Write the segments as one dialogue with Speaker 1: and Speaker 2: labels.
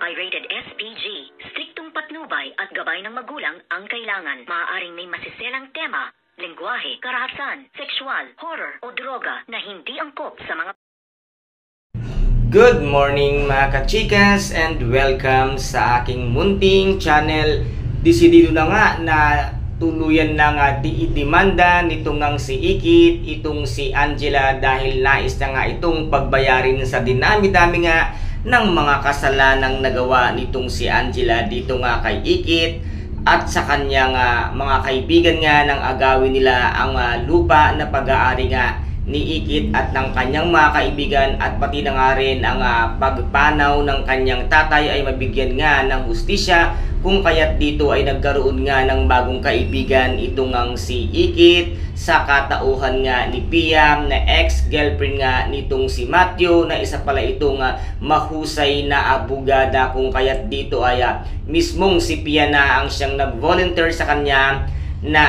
Speaker 1: ay rated SPG. Striktong patnubay at gabay ng magulang ang kailangan. Maaaring may masiselang tema, lengguwahe, karahasan, sexual, horror o droga na hindi angkop sa mga...
Speaker 2: Good morning mga kachikas and welcome sa aking munting channel. Desidido na nga na tuluyan na nga diidemanda nitong ngang si Ikit, itong si Angela dahil nais na nga itong pagbayarin sa dinami-dami nga ng mga kasalanang nagawa nitong si Angela dito nga kay Ikit at sa kanyang mga kaibigan nga ng agawin nila ang lupa na pag-aari nga ni Ikit at ng kanyang mga kaibigan at pati na nga rin ang pagpanaw ng kanyang tatay ay mabigyan nga ng hustisya kung kaya't dito ay nagkaroon nga ng bagong kaibigan itong ang si Ikit sa katauhan nga ni Pia na ex-girlfriend nga nitong si Matthew na isa pala itong mahusay na abogada kung kaya't dito ay mismong si Pia na ang siyang nag-volunteer sa kanya na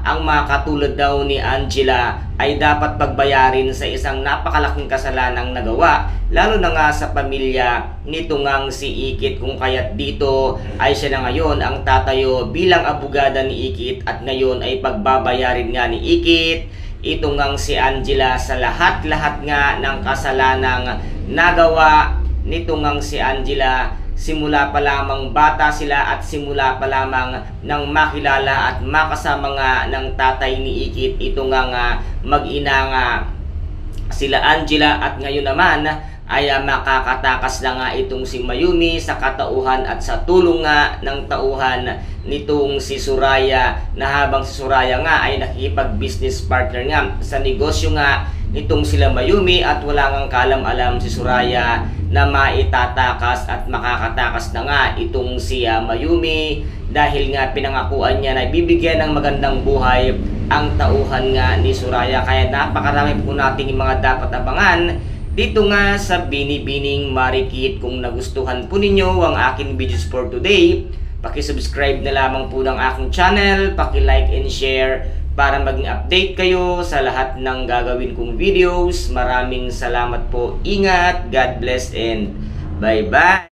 Speaker 2: ang mga katulad daw ni Angela ay dapat pagbayarin sa isang napakalaking kasalanang nagawa lalo na nga sa pamilya nito ngang si Ikit kung kaya't dito ay siya na ngayon ang tatayo bilang abogada ni Ikit at ngayon ay pagbabayarin nga ni Ikit ito ngang si Angela sa lahat-lahat nga ng kasalanang nagawa nito ngang si Angela simula pa lamang bata sila at simula pa lamang nang makilala at makasama nga ng tatay ni Ikit ito nga mag-ina nga sila Angela at ngayon naman ay makakatakas na nga itong si Mayumi sa katauhan at sa tulong nga ng tauhan nitong si Soraya na habang si Soraya nga ay nakikipag-business partner nga sa negosyo nga nitong sila Mayumi at wala ngang kalam-alam si Soraya na maitatakas at makakatakas na nga itong si Mayumi dahil nga pinangakuan niya na bibigyan ng magandang buhay ang tauhan nga ni Soraya. Kaya napakarami po nating mga dapat abangan dito nga sa Binibining Marikit. Kung nagustuhan po ninyo ang aking videos for today, paki-subscribe na lamang po ng aking channel, paki-like and share para maging update kayo sa lahat ng gagawin kong videos. Maraming salamat po. Ingat, God bless and bye-bye.